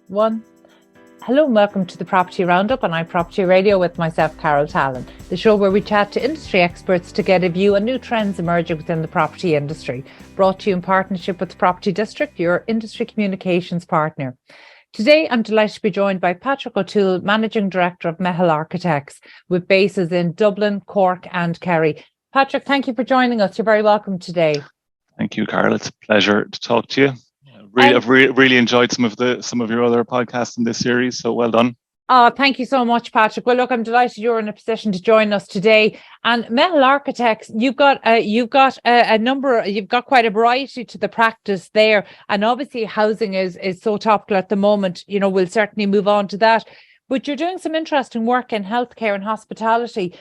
One. Hello and welcome to the Property Roundup on iPropertyRadio with myself, Carol Tallon, the show where we chat to industry experts to get a view on new trends emerging within the property industry. Brought to you in partnership with the Property District, your industry communications partner. Today, I'm delighted to be joined by Patrick O'Toole, Managing Director of Meitheal Architects, with bases in Dublin, Cork and Kerry. Patrick, thank you for joining us. You're very welcome today. Thank you, Carol. It's a pleasure to talk to you. I've really enjoyed some of your other podcasts in this series, so well done. Oh, thank you so much, Patrick. Well, look, I'm delighted you're in a position to join us today. And Meitheal Architects, you've got quite a variety to the practice there. And obviously, housing is so topical at the moment. You know, we'll certainly move on to that. But you're doing some interesting work in healthcare and hospitality.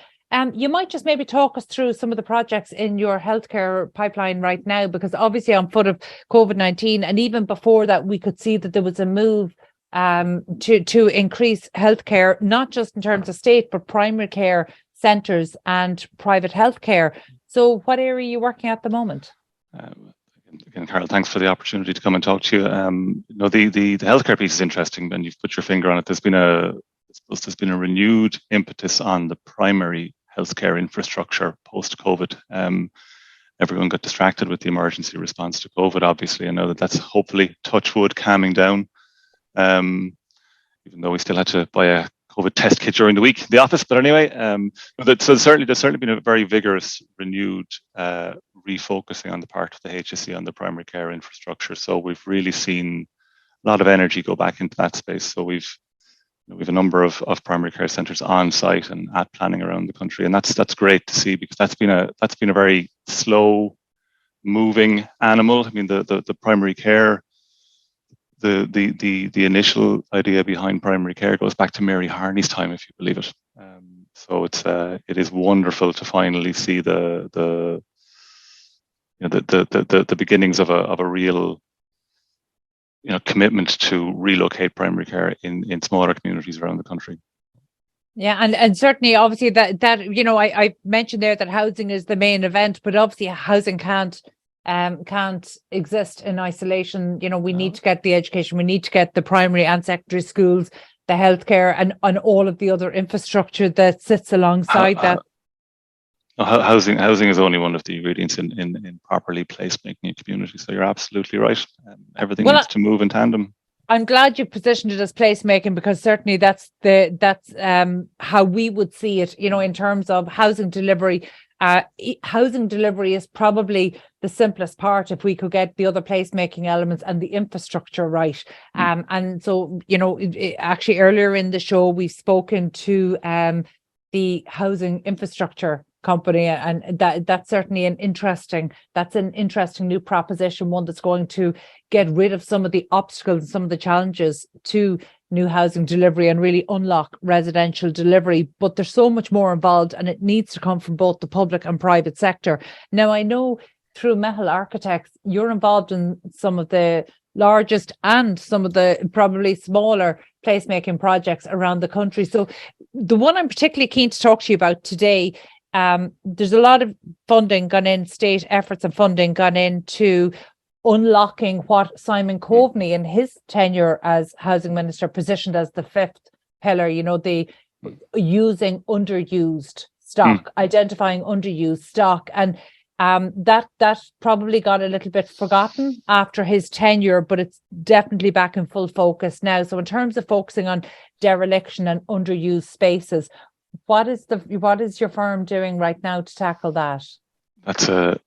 You might just maybe talk us through some of the projects in your healthcare pipeline right now, because obviously on foot of COVID-19, and even before that, we could see that there was a move to increase healthcare, not just in terms of state, but primary care centres and private healthcare. So what area are you working at the moment? Again, Carol, thanks for the opportunity to come and talk to you. The healthcare piece is interesting, and you've put your finger on it. There's been a renewed impetus on the primary healthcare infrastructure post-COVID. Everyone got distracted with the emergency response to COVID, obviously. I know that's hopefully, touch wood, calming down. Even though we still had to buy a COVID test kit during the week in the office. But anyway, so there's certainly been a very vigorous, renewed refocusing on the part of the HSE on the primary care infrastructure. So we've really seen a lot of energy go back into that space. So we've a number of primary care centres on site and at planning around the country, and that's great to see, because that's been a very slow moving animal. I mean, the primary care, the initial idea behind primary care goes back to Mary Harney's time, if you believe it. So it is wonderful to finally see the beginnings of a real commitment to relocate primary care in smaller communities around the country. Yeah, and certainly, obviously, that I mentioned there that housing is the main event, but obviously housing can't exist in isolation. We need to get the education, we need to get the primary and secondary schools, the healthcare, and all of the other infrastructure that sits alongside that. Housing is only one of the ingredients in properly placemaking a community. So you're absolutely right. Everything needs to move in tandem. I'm glad you positioned it as placemaking, because certainly that's how we would see it. In terms of housing delivery. Housing delivery is probably the simplest part if we could get the other placemaking elements and the infrastructure right. And so, actually earlier in the show, we've spoken to the housing infrastructure company, and that's certainly an interesting new proposition, one that's going to get rid of some of the obstacles and some of the challenges to new housing delivery and really unlock residential delivery. But there's so much more involved, and it needs to come from both the public and private sector. Now, I know through Meitheal Architects, you're involved in some of the largest and some of the probably smaller placemaking projects around the country. So the one I'm particularly keen to talk to you about today, there's a lot of funding gone in, state efforts and funding gone into unlocking what Simon Coveney in his tenure as housing minister positioned as the fifth pillar, the using underused stock, identifying underused stock. And that probably got a little bit forgotten after his tenure, but it's definitely back in full focus now. So in terms of focusing on dereliction and underused spaces, what is your firm doing right now to tackle that? That's a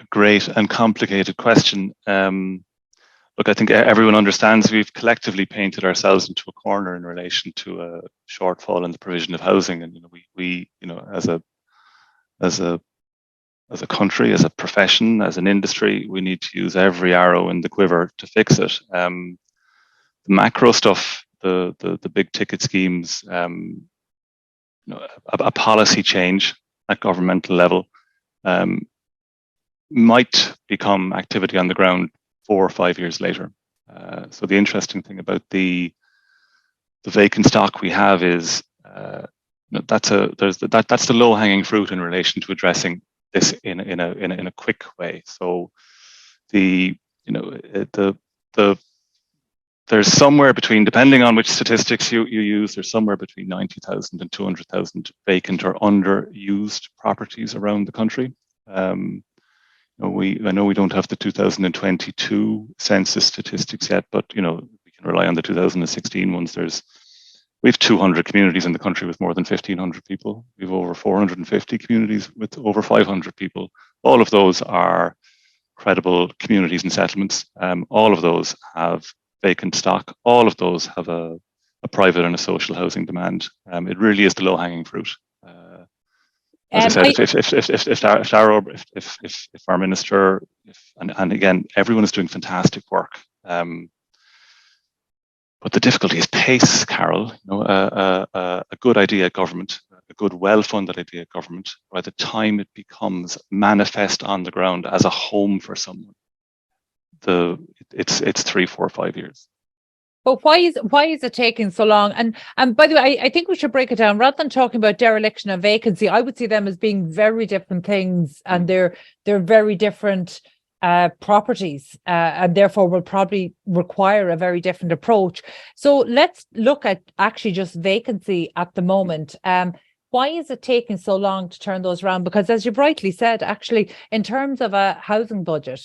great and complicated question. Look, I think everyone understands we've collectively painted ourselves into a corner in relation to a shortfall in the provision of housing, and we as a country, as a profession, as an industry, we need to use every arrow in the quiver to fix it. The macro stuff, the big ticket schemes, a policy change at governmental level might become activity on the ground 4 or 5 years later. So the interesting thing about the vacant stock we have is that's the low hanging fruit in relation to addressing this in a quick way. So the there's somewhere between, depending on which statistics you use, there's somewhere between 90,000 and 200,000 vacant or underused properties around the country. I know we don't have the 2022 census statistics yet, but we can rely on the 2016 ones. We have 200 communities in the country with more than 1,500 people. We have over 450 communities with over 500 people. All of those are credible communities and settlements. All of those have vacant stock. All of those have a private and a social housing demand. It really is the low-hanging fruit. As I said, if our minister, and again, everyone is doing fantastic work. But the difficulty is pace, Carol. A good idea of government, a good, well-funded idea of government, by the time it becomes manifest on the ground as a home for someone, it's 3, 4, 5 years. But why is it taking so long? And by the way, I think we should break it down. Rather than talking about dereliction and vacancy, I would see them as being very different things, and they're very different properties, and therefore will probably require a very different approach. So let's look at actually just vacancy at the moment. Why is it taking so long to turn those around? Because as you rightly said, actually, in terms of a housing budget,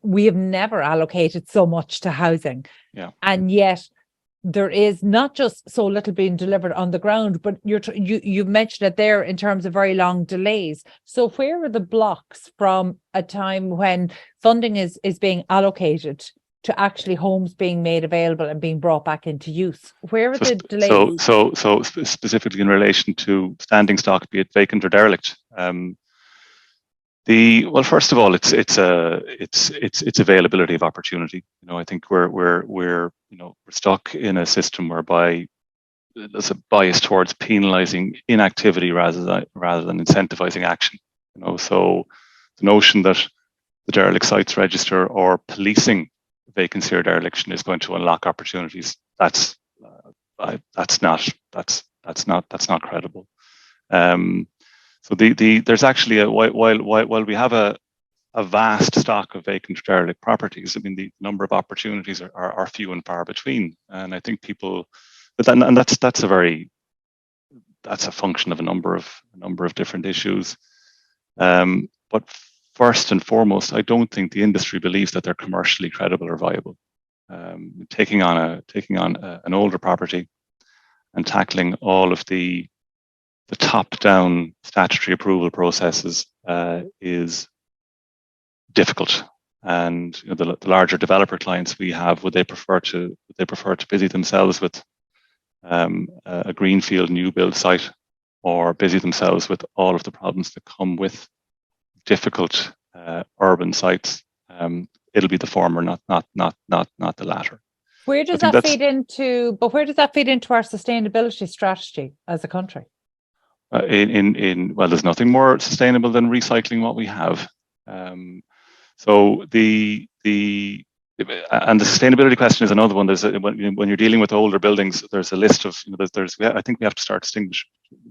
we have never allocated so much to housing. Yeah. And yet there is not just so little being delivered on the ground, but you've mentioned it there in terms of very long delays. So where are the blocks from a time when funding is being allocated to actually homes being made available and being brought back into use? Where are the delays? So specifically in relation to standing stock, be it vacant or derelict. First of all, it's availability of opportunity. I think we're stuck in a system whereby there's a bias towards penalising inactivity rather than incentivizing action. So the notion that the derelict sites register or policing vacancy or dereliction is going to unlock opportunities, that's not credible. So there's actually while we have a vast stock of vacant derelict properties, I mean the number of opportunities are few and far between, and I think that's a function of a number of different issues. But first and foremost, I don't think the industry believes that they're commercially credible or viable. Taking on an older property and tackling all of the top-down statutory approval processes is difficult. And the larger developer clients we have, would they prefer to busy themselves with a greenfield new build site, or busy themselves with all of the problems that come with difficult urban sites? It'll be the former, not the latter. Where does that feed into? But where does that feed into our sustainability strategy as a country? There's nothing more sustainable than recycling what we have. So the sustainability question is another one. When you're dealing with older buildings, there's a list of I think we have to start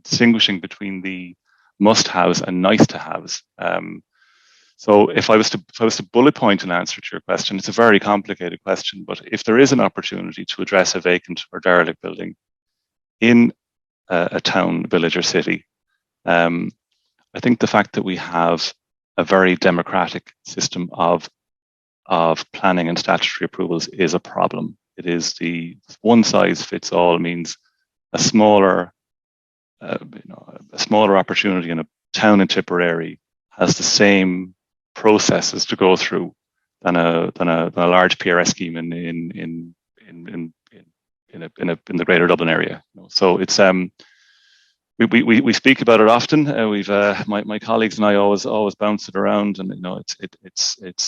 distinguishing between the must-haves and nice-to-haves. So if I was to bullet point an answer to your question, it's a very complicated question. But if there is an opportunity to address a vacant or derelict building in a town, village, or city, I think the fact that we have a very democratic system of planning and statutory approvals is a problem. It is the one size fits all means a smaller opportunity in a town in Tipperary has the same processes to go through than a large PRS scheme in the Greater Dublin area. So it's we speak about it often. We've my colleagues and I always bounce it around, and it's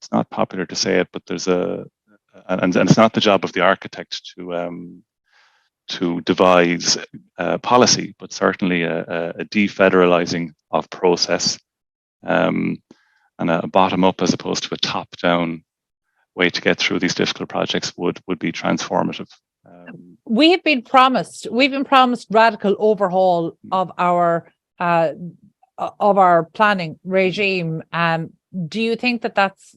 not popular to say it, but there's and it's not the job of the architect to devise policy, but certainly a defederalizing of process, and a bottom up as opposed to a top down way to get through these difficult projects would be transformative. We've been promised radical overhaul of our planning regime. Do you think that's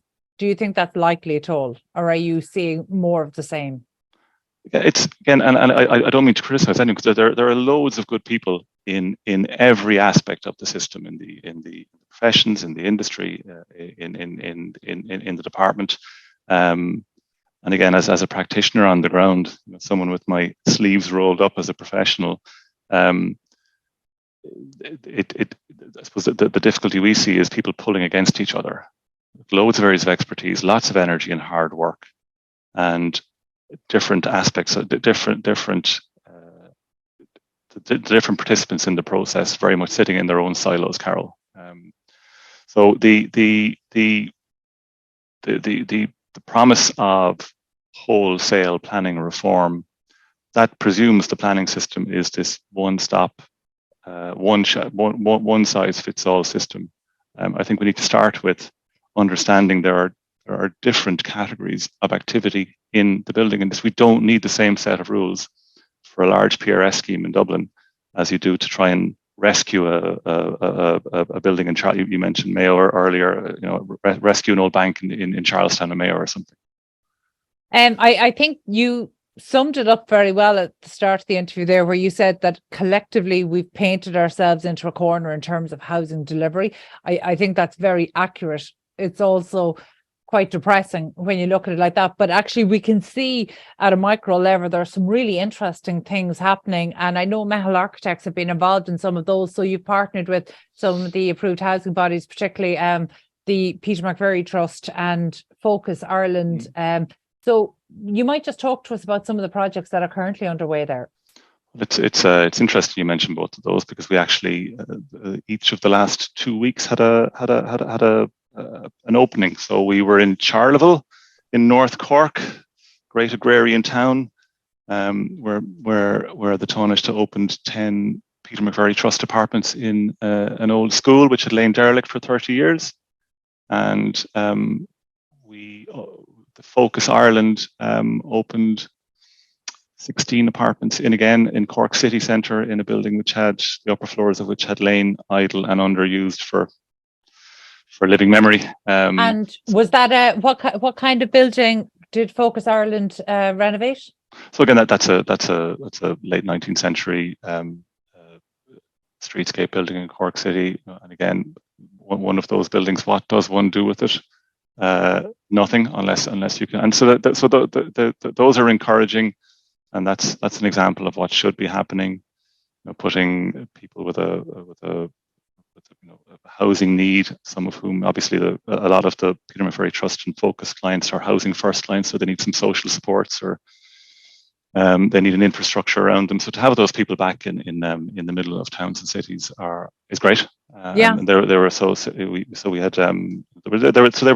likely at all, or are you seeing more of the same? it's again, and I don't mean to criticize anyone, because there are loads of good people in every aspect of the system, in the professions, in the industry, in the department. And again, as a practitioner on the ground, someone with my sleeves rolled up as a professional, I suppose the difficulty we see is people pulling against each other. Loads of areas of expertise, lots of energy and hard work, and different aspects, different participants in the process, very much sitting in their own silos, Carol. So the promise of wholesale planning reform, that presumes the planning system is this one-stop, one size fits all system. I think we need to start with understanding there are different categories of activity in the building industry. We don't need the same set of rules for a large PRS scheme in Dublin as you do to try and rescue a building in Charlotte. You mentioned Mayo earlier, rescue an old bank in Charlestown or Mayo or something. I think you summed it up very well at the start of the interview there, where you said that collectively we've painted ourselves into a corner in terms of housing delivery. I think that's very accurate. It's also quite depressing when you look at it like that, but actually we can see at a micro level there are some really interesting things happening, and I know Meitheal Architects have been involved in some of those. So you've partnered with some of the approved housing bodies, particularly the Peter McVerry Trust and Focus Ireland. So you might just talk to us about some of the projects that are currently underway there. It's interesting you mentioned both of those, because we actually each of the last 2 weeks had an opening. So we were in Charleville in North Cork, great agrarian town, where the Taoiseach opened 10 Peter McVerry Trust apartments in an old school which had lain derelict for 30 years. And the Focus Ireland opened 16 apartments in Cork city centre, in a building which had the upper floors of which had lain idle and underused for living memory. And was that what kind of building did Focus Ireland renovate? So again, that's a late 19th century streetscape building in Cork City, and again, one of those buildings. What does one do with it? Nothing, unless you can. And so those are encouraging, and that's an example of what should be happening. Putting people with a housing need, some of whom obviously a lot of the Peter McVerry Trust and Focus clients are housing first clients, so they need some social supports, or they need an infrastructure around them. So to have those people back in the middle of towns and cities is great. And there were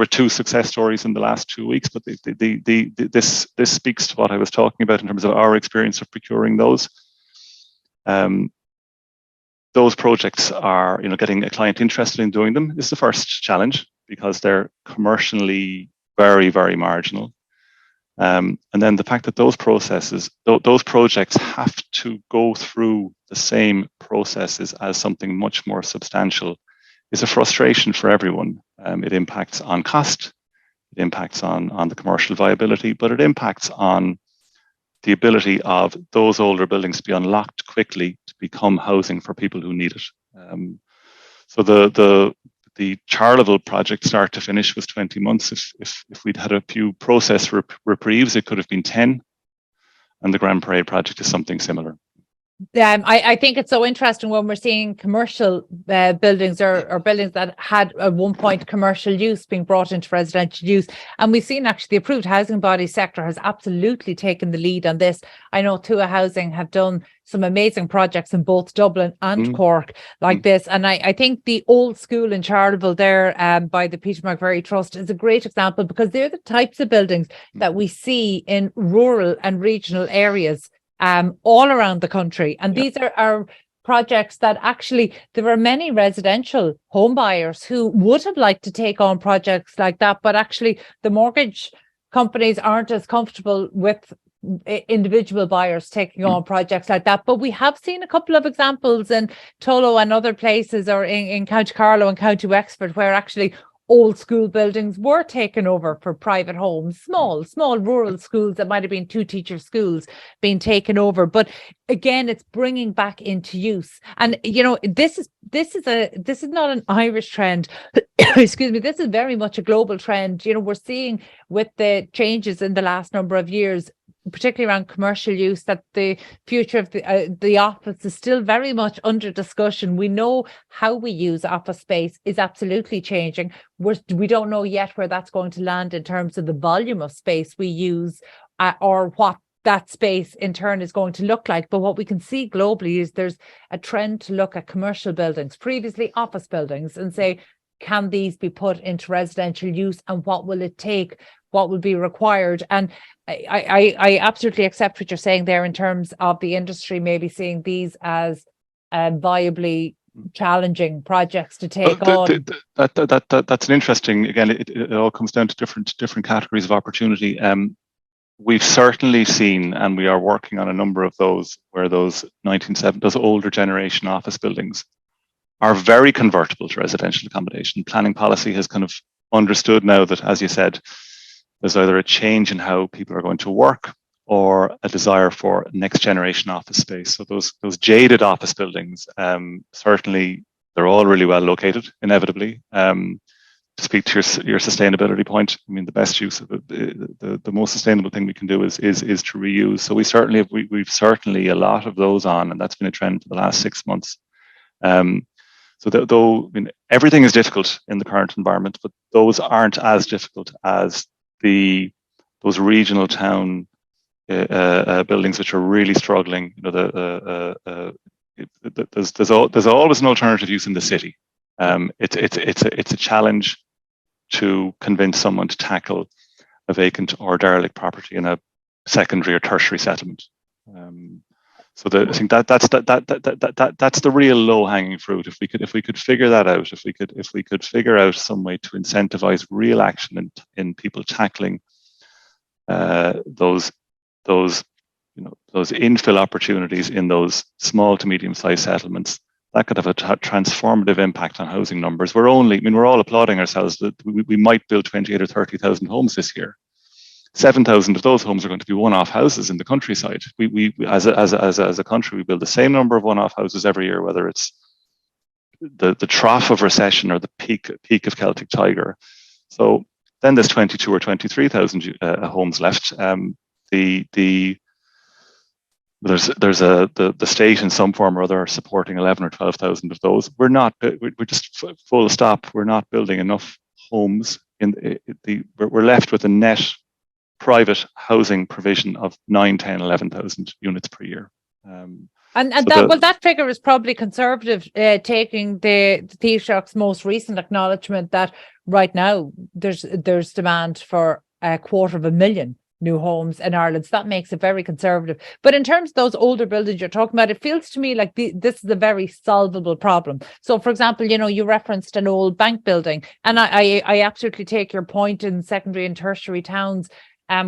two success stories in the last 2 weeks, but this speaks to what I was talking about in terms of our experience of procuring those. Those projects are, getting a client interested in doing them is the first challenge, because they're commercially very, very marginal. And then the fact that those projects have to go through the same processes as something much more substantial is a frustration for everyone. It impacts on cost, it impacts on the commercial viability, but it impacts on the ability of those older buildings to be unlocked quickly to become housing for people who need it. So the Charleville project, start to finish, was 20 months. If we'd had a few process reprieves, it could have been 10. And the Grand Parade project is something similar. I think it's so interesting when we're seeing commercial buildings or buildings that had at one point commercial use being brought into residential use. And we've seen actually the approved housing body sector has absolutely taken the lead on this. I know Tua Housing have done some amazing projects in both Dublin and Cork like this. And I think the old school in Charleville there by the Peter McVerry Trust is a great example, because they're the types of buildings that we see in rural and regional areas all around the country. And these are projects that actually there are many residential home buyers who would have liked to take on projects like that, but actually the mortgage companies aren't as comfortable with individual buyers taking on projects like that. But we have seen a couple of examples in Tullow and other places, or in County Carlow and County Wexford, where actually old school buildings were taken over for private homes, small rural schools that might have been 2-teacher schools being taken over. But again, it's bringing back into use. And, this is not an Irish trend. Excuse me. This is very much a global trend. We're seeing with the changes in the last number of years, particularly around commercial use, that the future of the office is still very much under discussion. We know how we use office space is absolutely changing. We don't know yet where that's going to land in terms of the volume of space we use, or what that space in turn is going to look like. But what we can see globally is there's a trend to look at commercial buildings, previously office buildings, and say, can these be put into residential use, and what will it take? What will be required? And I absolutely accept what you're saying there in terms of the industry maybe seeing these as viably challenging projects to take on. That's an interesting, again, it all comes down to different categories of opportunity. We've certainly seen, and we are working on a number of those, where those older generation office buildings are very convertible to residential accommodation. Planning policy has kind of understood now that, as you said, there's either a change in how people are going to work or a desire for next generation office space. So those jaded office buildings, certainly they're all really well located, inevitably. To speak to your sustainability point, I mean, the best use of it, the most sustainable thing we can do is to reuse. So we've certainly a lot of those on, and that's been a trend for the last 6 months. So though I mean, everything is difficult in the current environment, but those aren't as difficult as those regional town buildings which are really struggling. There's always an alternative use in the city. It's a challenge to convince someone to tackle a vacant or derelict property in a secondary or tertiary settlement. So I think that's the real low-hanging fruit. If we could figure that out, if we could figure out some way to incentivize real action in people tackling those infill opportunities in those small to medium-sized settlements, that could have a transformative impact on housing numbers. We're all applauding ourselves that we might build 28,000 or 30,000 homes this year. 7,000 of those homes are going to be one-off houses in the countryside. We as a country, we build the same number of one-off houses every year, whether it's the trough of recession or the peak of Celtic Tiger. So then there's 22 or 23,000 homes left. The state in some form or other supporting 11 or 12,000 of those. We're just full stop. We're not building enough homes. We're left with a net private housing provision of 9, 10, 11,000 units per year. That figure is probably conservative, taking the Taoiseach's most recent acknowledgement that right now there's demand for 250,000 new homes in Ireland. So that makes it very conservative. But in terms of those older buildings you're talking about, it feels to me like this is a very solvable problem. So, for example, you referenced an old bank building, and I absolutely take your point in secondary and tertiary towns,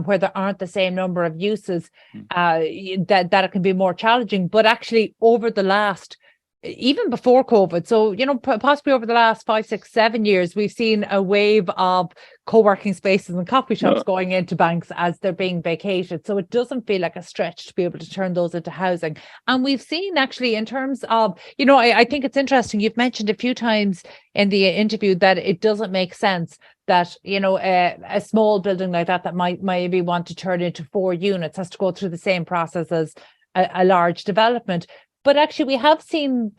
where there aren't the same number of uses, that it can be more challenging. But actually, over the last, even before COVID, so, possibly over the last 5, 6, 7 years, we've seen a wave of co-working spaces and coffee shops going into banks as they're being vacated. So it doesn't feel like a stretch to be able to turn those into housing. And we've seen actually in terms of, I think it's interesting. You've mentioned a few times in the interview that it doesn't make sense that, a small building like that might maybe want to turn into 4 units has to go through the same process as a large development. But actually, we have seen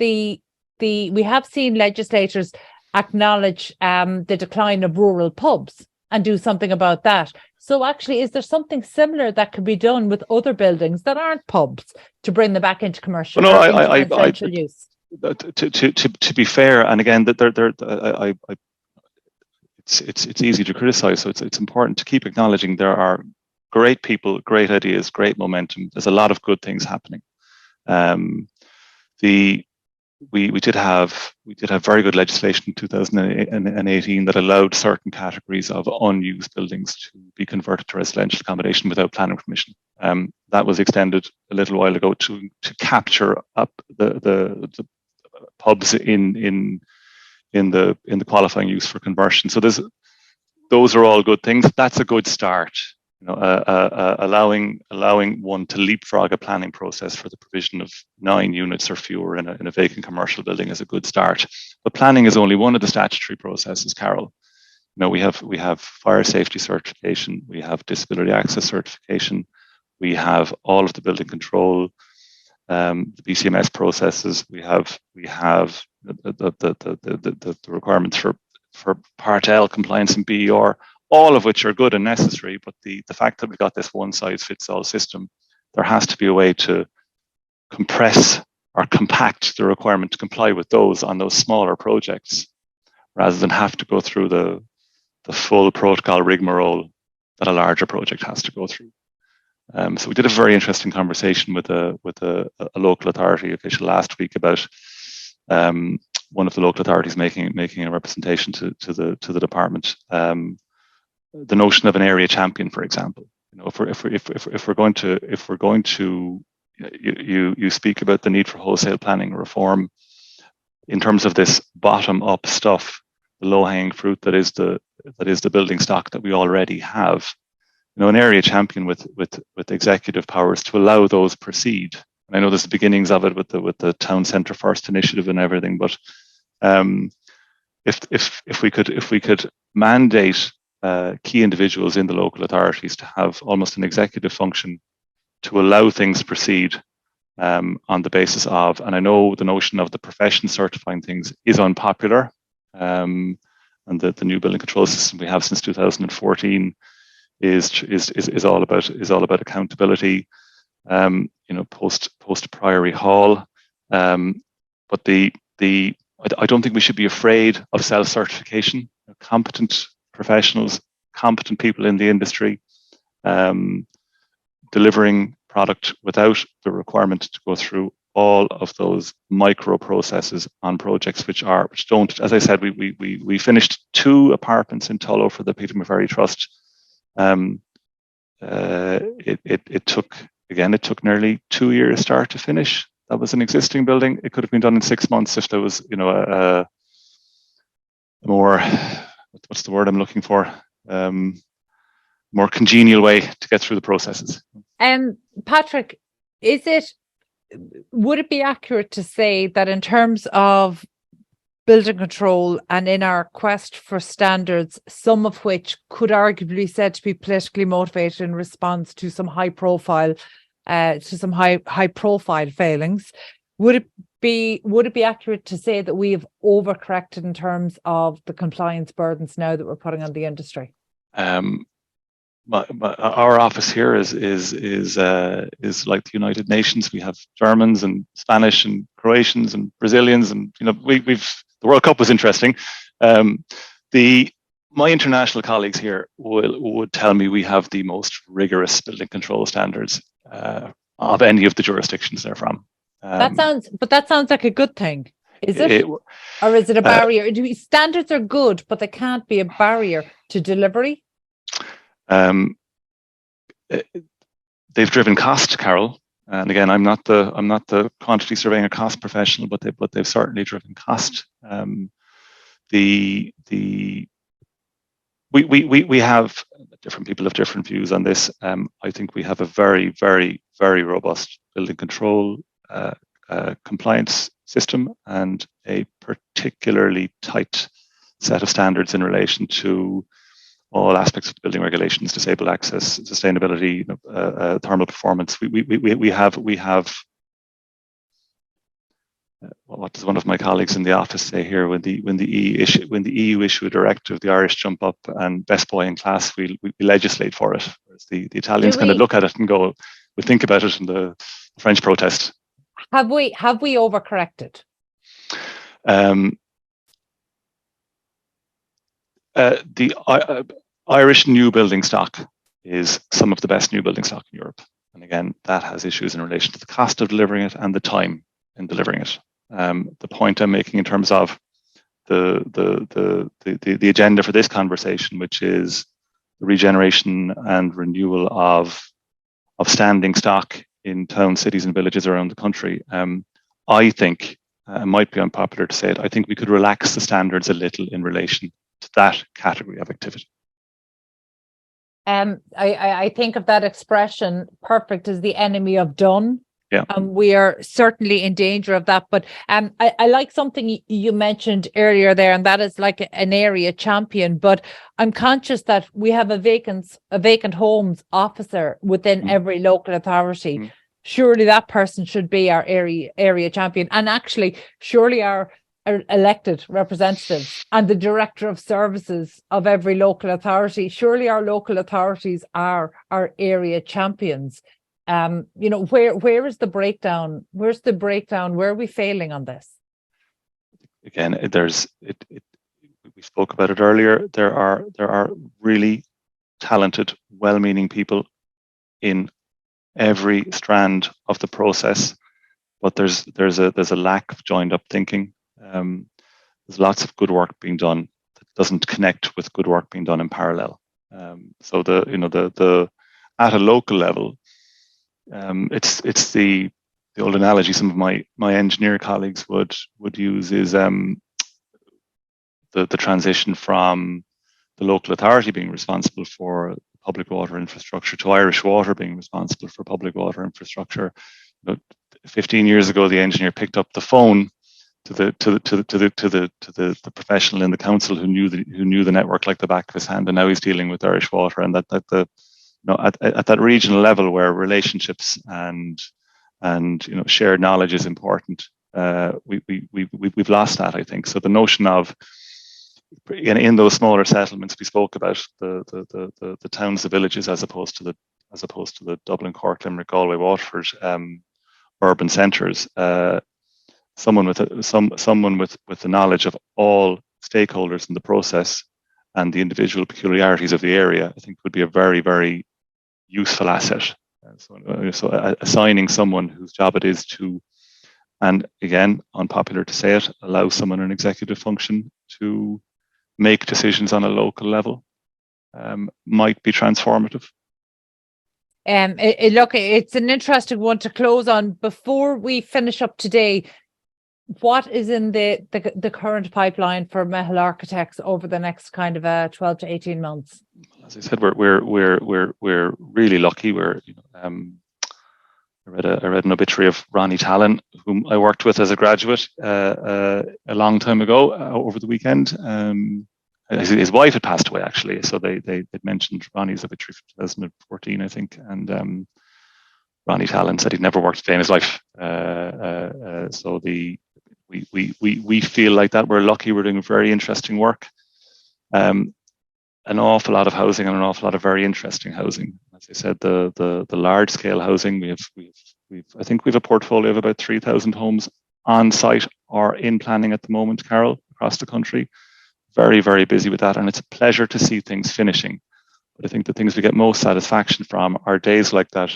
legislators acknowledge the decline of rural pubs and do something about that. So actually, is there something similar that could be done with other buildings that aren't pubs to bring them back into commercial residential use? To be fair, and again, it's easy to criticize, so it's important to keep acknowledging there are great people, great ideas, great momentum. There's a lot of good things happening. We did have very good legislation in 2018 that allowed certain categories of unused buildings to be converted to residential accommodation without planning permission. That was extended a little while ago to capture up the pubs in in the qualifying use for conversion. So those are all good things. That's a good start. Allowing one to leapfrog a planning process for the provision of 9 units or fewer in a vacant commercial building is a good start. But planning is only one of the statutory processes, Carol. We have fire safety certification, we have disability access certification, we have all of the building control, the BCMS processes. We have the requirements for Part L compliance and BER, all of which are good and necessary. But the fact that we've got this one size fits all system, there has to be a way to compress or compact the requirement to comply with those on those smaller projects, rather than have to go through the full protocol rigmarole that a larger project has to go through. So we did a very interesting conversation with a local authority official last week about one of the local authorities making a representation to the department. The notion of an area champion, for example. If we're going to you speak about the need for wholesale planning reform in terms of this bottom up stuff, the low hanging fruit that is the building stock that we already have. An area champion with executive powers to allow those proceed. And I know there's the beginnings of it with the town centre first initiative and everything, but if we could mandate key individuals in the local authorities to have almost an executive function to allow things to proceed on the basis of, and I know the notion of the profession certifying things is unpopular, and the new building control system we have since 2014 is all about accountability, post priory hall, but I don't think we should be afraid of self-certification. Competent professionals, competent people in the industry, delivering product without the requirement to go through all of those micro processes on projects which don't. As I said, we finished 2 apartments in Tullow for the Peter McVerry Trust. It took nearly 2 years start to finish. That was an existing building. It could have been done in 6 months if there was, a more, what's the word I'm looking for? More congenial way to get through the processes. Patrick, would it be accurate to say that in terms of building control and in our quest for standards, some of which could arguably be said to be politically motivated in response to some high profile failings, would it be accurate to say that we have overcorrected in terms of the compliance burdens now that we're putting on the industry? Our office here is like the United Nations. We have Germans and Spanish and Croatians and Brazilians, and the World Cup was interesting. My international colleagues here would tell me we have the most rigorous building control standards of any of the jurisdictions they're from. That sounds like a good thing. Is it? Or is it a barrier? Standards are good, but they can't be a barrier to delivery? They've driven cost, Carol. And again, I'm not the quantity surveying or cost professional, but they've certainly driven cost. We have different people have different views on this. I think we have a very, very, very robust building control compliance system and a particularly tight set of standards in relation to all aspects of the building regulations, disabled access, sustainability, thermal performance. We have. What does one of my colleagues in the office say here? When the EU issue a directive, the Irish jump up and best boy in class, we legislate for it. Whereas the Italians kind of look at it and go, we think about it, and the French protest. Have we overcorrected? The Irish new building stock is some of the best new building stock in Europe, and again, that has issues in relation to the cost of delivering it and the time in delivering it. The point I'm making in terms of the agenda for this conversation, which is the regeneration and renewal of standing stock in towns, cities, and villages around the country. I think it might be unpopular to say it, I think we could relax the standards a little in relation to that category of activity. I think of that expression, perfect is the enemy of done. Yeah. We are certainly in danger of that. But I like something you mentioned earlier there, and that is like an area champion. But I'm conscious that we have a vacant homes officer within every local authority. Surely that person should be our area champion. And actually, surely our elected representatives and the director of services of every local authority, surely our local authorities are our area champions. Where is the breakdown? Where's the breakdown? Where are we failing on this? Again, we spoke about it earlier. There are really talented, well-meaning people in every strand of the process, but there's a lack of joined up thinking. There's lots of good work being done that doesn't connect with good work being done in parallel. So the at a local level, it's the old analogy some of my engineer colleagues would use is the transition from the local authority being responsible for public water infrastructure to Irish Water being responsible for public water infrastructure. 15 years ago, the engineer picked up the phone to the professional in the council who knew the network like the back of his hand, and now he's dealing with Irish Water. And at that regional level where relationships and shared knowledge is important, we've lost that, I think. So the notion of in those smaller settlements we spoke about, the towns, the villages, as opposed to the Dublin, Cork, Limerick, Galway, Waterford urban centres. Someone with the knowledge of all stakeholders in the process and the individual peculiarities of the area, I think would be a very, very useful asset. So assigning someone whose job it is to, and again, unpopular to say it, allow someone in executive function to make decisions on a local level might be transformative. Look, it's an interesting one to close on. Before we finish up today, what is in the current pipeline for Meitheal Architects over the next kind of 12 to 18 months? As I said, we're really lucky. I read an obituary of Ronnie Tallon, whom I worked with as a graduate a long time ago over the weekend. His wife had passed away, actually, so they mentioned Ronnie's obituary from 2014, I think, and Ronnie Tallon said he'd never worked a day in his life. So we feel like that. We're lucky. We're doing very interesting work. An awful lot of housing and an awful lot of very interesting housing. As I said, the large scale housing, I think we've a portfolio of about 3,000 homes on site or in planning at the moment, Carol, across the country. Very, very busy with that, and it's a pleasure to see things finishing. But I think the things we get most satisfaction from are days like that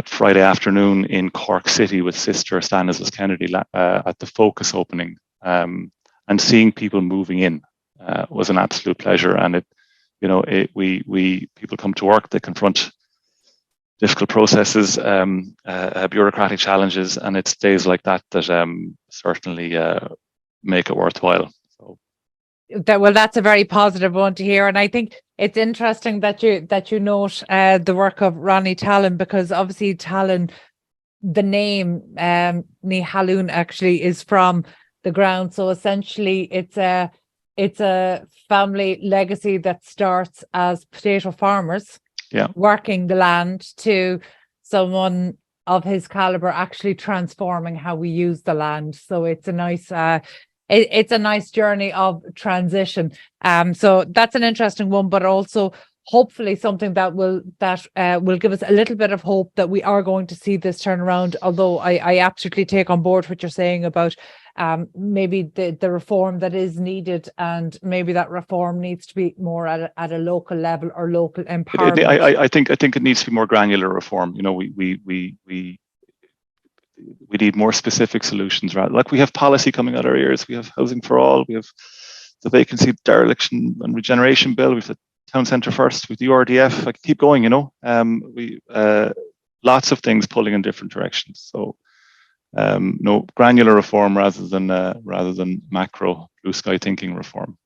Friday afternoon in Cork City with Sister Stanislaus Kennedy at the Focus opening, and seeing people moving in was an absolute pleasure. And people come to work, they confront difficult processes, bureaucratic challenges, and it's days like that certainly make it worthwhile. So. That's a very positive one to hear, and I think it's interesting that you note the work of Ronnie Tallon, because obviously Tallon, the name Ní Hallún actually is from the ground. So essentially, it's a family legacy that starts as potato farmers, working the land, to someone of his caliber actually transforming how we use the land. So it's a nice it's a nice journey of transition. So that's an interesting one, but also hopefully something that will give us a little bit of hope that we are going to see this turnaround. Although I absolutely take on board what you're saying about maybe the reform that is needed, and maybe that reform needs to be more at a local level or local empowerment. I think it needs to be more granular reform. We need more specific solutions. Right, like we have policy coming out our ears. We have housing for all. We have the vacancy, dereliction, and regeneration bill. We've the town centre first with the URDF. I can keep going. lots of things pulling in different directions. So no, granular reform rather than macro blue sky thinking reform.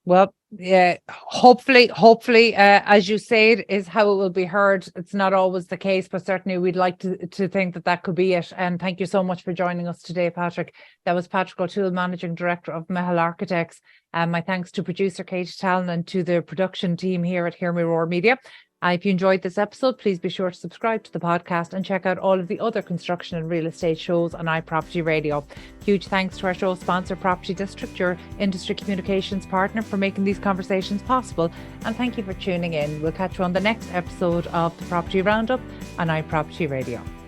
Well, yeah, hopefully, as you say, it is how it will be heard. It's not always the case, but certainly we'd like to think that could be it. And thank you so much for joining us today, Patrick. That was Patrick O'Toole, Managing Director of Meitheal Architects. My thanks to producer Carol Tallon and to the production team here at Hear Me Roar Media. If you enjoyed this episode, please be sure to subscribe to the podcast and check out all of the other construction and real estate shows on iPropertyRadio. Huge thanks to our show sponsor, Property District, your industry communications partner, for making these conversations possible. And thank you for tuning in. We'll catch you on the next episode of the Property Roundup on iPropertyRadio.